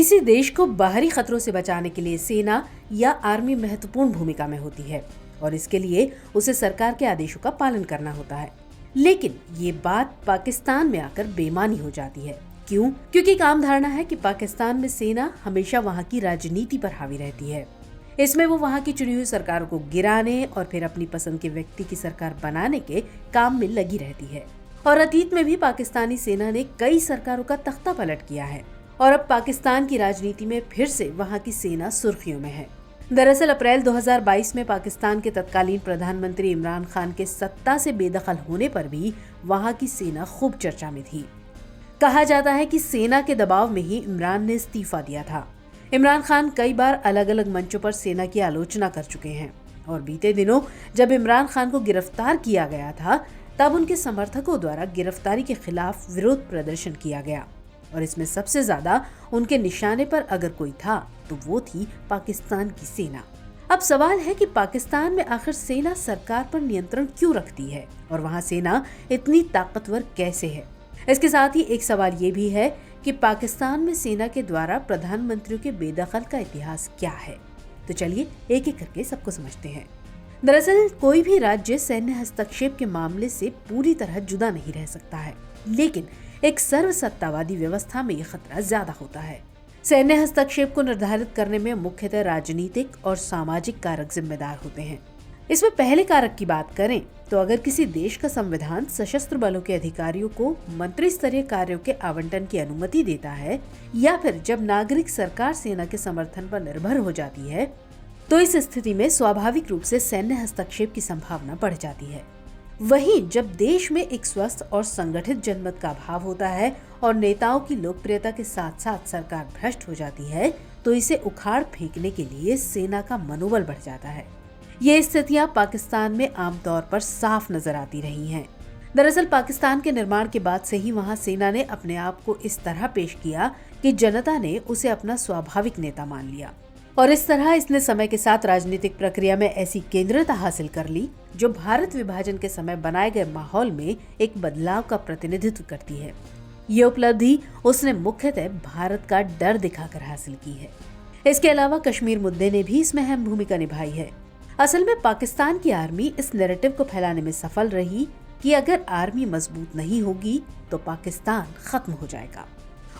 किसी देश को बाहरी खतरों से बचाने के लिए सेना या आर्मी महत्वपूर्ण भूमिका में होती है और इसके लिए उसे सरकार के आदेशों का पालन करना होता है। लेकिन ये बात पाकिस्तान में आकर बेमानी हो जाती है। क्यों? क्योंकि एक आम धारणा है कि पाकिस्तान में सेना हमेशा वहाँ की राजनीति पर हावी रहती है। इसमें वो वहाँ की चुनी हुई सरकारों को गिराने और फिर अपनी पसंद के व्यक्ति की सरकार बनाने के काम में लगी रहती है। और अतीत में भी पाकिस्तानी सेना ने कई सरकारों का तख्ता पलट किया है और अब पाकिस्तान की राजनीति में फिर से वहाँ की सेना सुर्खियों में है। दरअसल अप्रैल 2022 में पाकिस्तान के तत्कालीन प्रधानमंत्री इमरान खान के सत्ता से बेदखल होने पर भी वहाँ की सेना खूब चर्चा में थी। कहा जाता है कि सेना के दबाव में ही इमरान ने इस्तीफा दिया था। इमरान खान कई बार अलग अलग मंचों पर सेना की आलोचना कर चुके हैं और बीते दिनों जब इमरान खान को गिरफ्तार किया गया था तब उनके समर्थकों द्वारा गिरफ्तारी के खिलाफ विरोध प्रदर्शन किया गया और इसमें सबसे ज्यादा उनके निशाने पर अगर कोई था तो वो थी पाकिस्तान की सेना। अब सवाल है कि पाकिस्तान में आखिर सेना सरकार पर नियंत्रण क्यों रखती है और वहाँ सेना इतनी ताकतवर कैसे है। इसके साथ ही एक सवाल ये भी है कि पाकिस्तान में सेना के द्वारा प्रधानमंत्रियों के बेदखल का इतिहास क्या है। तो चलिए एक एक करके सबको समझते हैं। दरअसल कोई भी राज्य सैन्य हस्तक्षेप के मामले से पूरी तरह जुदा नहीं रह सकता है, लेकिन एक सर्वसत्तावादी व्यवस्था में ये खतरा ज्यादा होता है। सैन्य हस्तक्षेप को निर्धारित करने में मुख्यतः राजनीतिक और सामाजिक कारक जिम्मेदार होते हैं। इसमें पहले कारक की बात करें तो अगर किसी देश का संविधान सशस्त्र बलों के अधिकारियों को मंत्री स्तरीय कार्यों के आवंटन की अनुमति देता है या फिर जब नागरिक सरकार सेना के समर्थन पर निर्भर हो जाती है तो इस स्थिति में स्वाभाविक रूप से सैन्य हस्तक्षेप की संभावना बढ़ जाती है। वहीं जब देश में एक स्वस्थ और संगठित जनमत का अभाव होता है और नेताओं की लोकप्रियता के साथ साथ सरकार भ्रष्ट हो जाती है तो इसे उखाड़ फेंकने के लिए सेना का मनोबल बढ़ जाता है। ये स्थितियां पाकिस्तान में आमतौर पर साफ नजर आती रही हैं। दरअसल पाकिस्तान के निर्माण के बाद से ही वहां सेना ने अपने आप को इस तरह पेश किया कि जनता ने उसे अपना स्वाभाविक नेता मान लिया और इस तरह इसने समय के साथ राजनीतिक प्रक्रिया में ऐसी केंद्रता हासिल कर ली जो भारत विभाजन के समय बनाए गए माहौल में एक बदलाव का प्रतिनिधित्व करती है। ये उपलब्धि उसने मुख्यतः भारत का डर दिखाकर हासिल की है। इसके अलावा कश्मीर मुद्दे ने भी इसमें अहम भूमिका निभाई है। असल में पाकिस्तान की आर्मी इस नैरेटिव को फैलाने में सफल रही कि अगर आर्मी मजबूत नहीं होगी तो पाकिस्तान खत्म हो जाएगा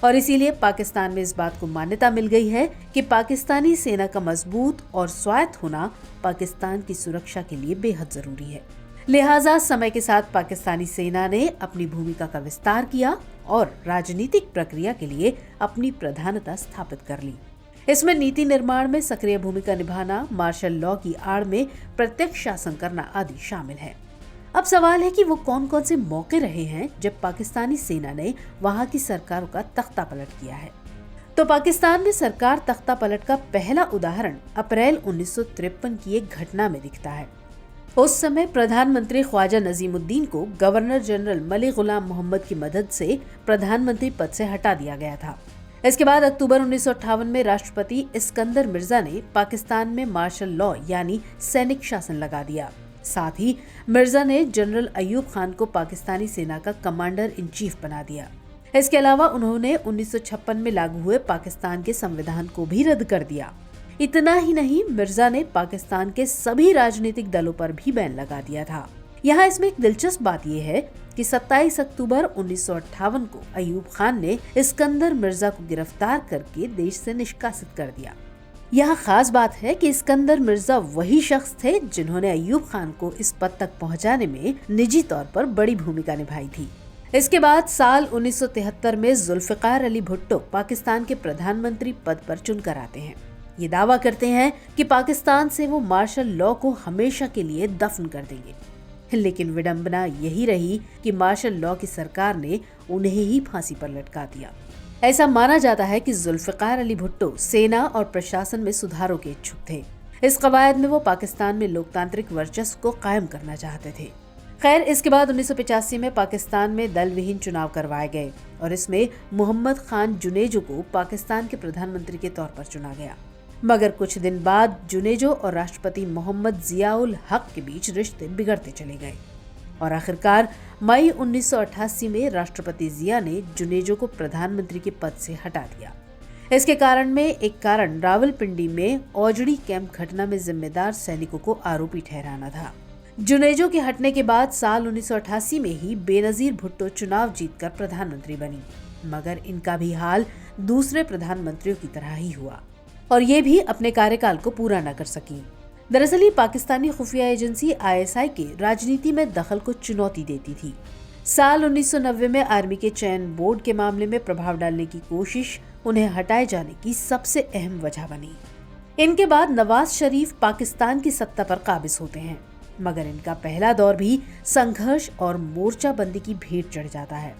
और इसीलिए पाकिस्तान में इस बात को मान्यता मिल गई है कि पाकिस्तानी सेना का मजबूत और स्वायत्त होना पाकिस्तान की सुरक्षा के लिए बेहद जरूरी है। लिहाजा समय के साथ पाकिस्तानी सेना ने अपनी भूमिका का विस्तार किया और राजनीतिक प्रक्रिया के लिए अपनी प्रधानता स्थापित कर ली। इसमें नीति निर्माण में सक्रिय भूमिका निभाना, मार्शल लॉ की आड़ में प्रत्यक्ष शासन करना आदि शामिल है। अब सवाल है कि वो कौन कौन से मौके रहे हैं जब पाकिस्तानी सेना ने वहां की सरकारों का तख्ता पलट किया है। तो पाकिस्तान में सरकार तख्ता पलट का पहला उदाहरण अप्रैल 1953 की एक घटना में दिखता है। उस समय प्रधानमंत्री ख्वाजा नजीमुद्दीन को गवर्नर जनरल मलिक गुलाम मोहम्मद की मदद से प्रधानमंत्री पद से हटा दिया गया था। इसके बाद अक्टूबर 1958 में राष्ट्रपति इस्कंदर मिर्जा ने पाकिस्तान में मार्शल लॉ यानी सैनिक शासन लगा दिया। साथ ही मिर्जा ने जनरल अयूब खान को पाकिस्तानी सेना का कमांडर इन चीफ बना दिया। इसके अलावा उन्होंने 1956 में लागू हुए पाकिस्तान के संविधान को भी रद्द कर दिया। इतना ही नहीं, मिर्जा ने पाकिस्तान के सभी राजनीतिक दलों पर भी बैन लगा दिया था। यहाँ इसमें एक दिलचस्प बात यह है कि 27 अक्टूबर 1958 को अयूब खान ने इस्कंदर मिर्जा को गिरफ्तार करके देश से निष्कासित कर दिया। यहाँ खास बात है कि इस्कंदर मिर्जा वही शख्स थे जिन्होंने अयूब खान को इस पद तक पहुँचाने में निजी तौर पर बड़ी भूमिका निभाई थी। इसके बाद साल 1973 में जुल्फिकार अली भुट्टो पाकिस्तान के प्रधानमंत्री पद पर चुनकर आते हैं। ये दावा करते हैं कि पाकिस्तान से वो मार्शल लॉ को हमेशा के लिए दफन कर देंगे, लेकिन विडंबना यही रही कि मार्शल लॉ की सरकार ने उन्हें ही फांसी पर लटका दिया। ऐसा माना जाता है कि जुल्फिकार अली भुट्टो सेना और प्रशासन में सुधारों के इच्छुक थे। इस कवायद में वो पाकिस्तान में लोकतांत्रिक वर्चस्व को कायम करना चाहते थे। खैर, इसके बाद 1985 में पाकिस्तान में दल विहीन चुनाव करवाए गए और इसमें मोहम्मद खान जुनेजो को पाकिस्तान के प्रधानमंत्री के तौर पर चुना गया। मगर कुछ दिन बाद जुनेजो और राष्ट्रपति मोहम्मद जियाउल हक के बीच रिश्ते बिगड़ते चले गए और आखिरकार मई 1988 में राष्ट्रपति जिया ने जुनेजो को प्रधानमंत्री के पद से हटा दिया। इसके कारण रावलपिंडी में औजड़ी कैंप घटना में जिम्मेदार सैनिकों को आरोपी ठहराना था। जुनेजो के हटने के बाद साल 1988 में ही बेनजीर भुट्टो चुनाव जीतकर प्रधानमंत्री बनी, मगर इनका भी हाल दूसरे प्रधानमंत्रियों की तरह ही हुआ और ये भी अपने कार्यकाल को पूरा न कर सकी। दरअसल ये पाकिस्तानी खुफिया एजेंसी ISI के राजनीति में दखल को चुनौती देती थी। साल 1990 में आर्मी के चयन बोर्ड के मामले में प्रभाव डालने की कोशिश उन्हें हटाए जाने की सबसे अहम वजह बनी। इनके बाद नवाज शरीफ पाकिस्तान की सत्ता पर काबिज होते हैं, मगर इनका पहला दौर भी संघर्ष और मोर्चाबंदी की भेंट चढ़ जाता है।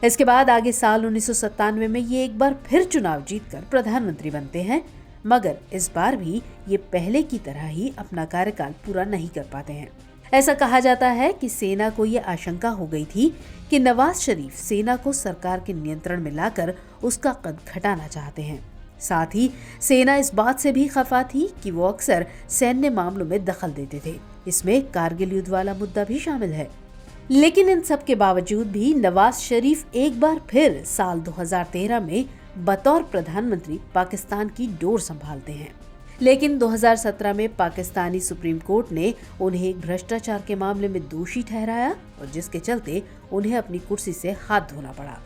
इसके बाद आगे साल 1997 में ये एक बार फिर चुनाव जीतकर प्रधानमंत्री बनते हैं, मगर इस बार भी ये पहले की तरह ही अपना कार्यकाल पूरा नहीं कर पाते हैं। ऐसा कहा जाता है कि सेना को ये आशंका हो गई थी कि नवाज शरीफ सेना को सरकार के नियंत्रण में लाकर उसका कद घटाना चाहते हैं। साथ ही सेना इस बात से भी खफा थी कि वो अक्सर सैन्य मामलों में दखल देते थे। इसमें कारगिल युद्ध वाला मुद्दा भी शामिल है। लेकिन इन सब के बावजूद भी नवाज शरीफ एक बार फिर साल 2013 में बतौर प्रधानमंत्री पाकिस्तान की डोर संभालते हैं। लेकिन 2017 में पाकिस्तानी सुप्रीम कोर्ट ने उन्हें एक भ्रष्टाचार के मामले में दोषी ठहराया और जिसके चलते उन्हें अपनी कुर्सी से हाथ धोना पड़ा।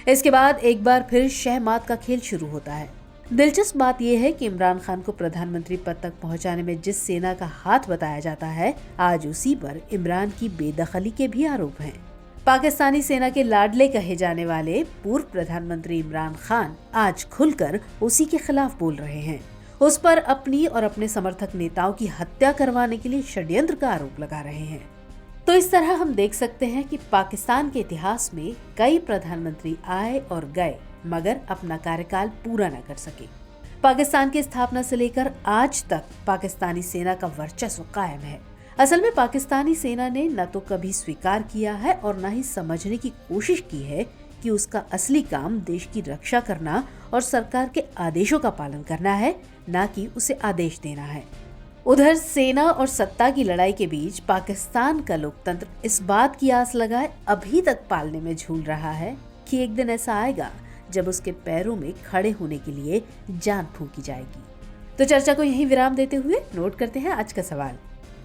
इसके बाद एक बार फिर शहमात का खेल शुरू होता है। दिलचस्प बात यह है कि इमरान खान को प्रधानमंत्री पद तक पहुंचाने में जिस सेना का हाथ बताया जाता है, आज उसी पर इमरान की बेदखली के भी आरोप हैं। पाकिस्तानी सेना के लाडले कहे जाने वाले पूर्व प्रधानमंत्री इमरान खान आज खुलकर उसी के खिलाफ बोल रहे हैं। उस पर अपनी और अपने समर्थक नेताओं की हत्या करवाने के लिए षड्यंत्र का आरोप लगा रहे हैं। तो इस तरह हम देख सकते हैं कि पाकिस्तान के इतिहास में कई प्रधानमंत्री आए और गए, मगर अपना कार्यकाल पूरा न कर सके। पाकिस्तान की स्थापना से लेकर आज तक पाकिस्तानी सेना का वर्चस्व कायम है। असल में पाकिस्तानी सेना ने न तो कभी स्वीकार किया है और न ही समझने की कोशिश की है कि उसका असली काम देश की रक्षा करना और सरकार के आदेशों का पालन करना है, न कि उसे आदेश देना है। उधर सेना और सत्ता की लड़ाई के बीच पाकिस्तान का लोकतंत्र इस बात की आस लगाए अभी तक पालने में झूल रहा है कि एक दिन ऐसा आएगा जब उसके पैरों में खड़े होने के लिए जान फूंकी जाएगी। तो चर्चा को यहीं विराम देते हुए नोट करते हैं आज का सवाल।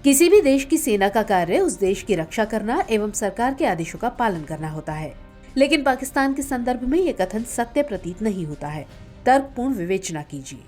किसी भी देश की सेना का कार्य उस देश की रक्षा करना एवं सरकार के आदेशों का पालन करना होता है, लेकिन पाकिस्तान के संदर्भ में ये कथन सत्य प्रतीत नहीं होता है। तर्कपूर्ण विवेचना कीजिए।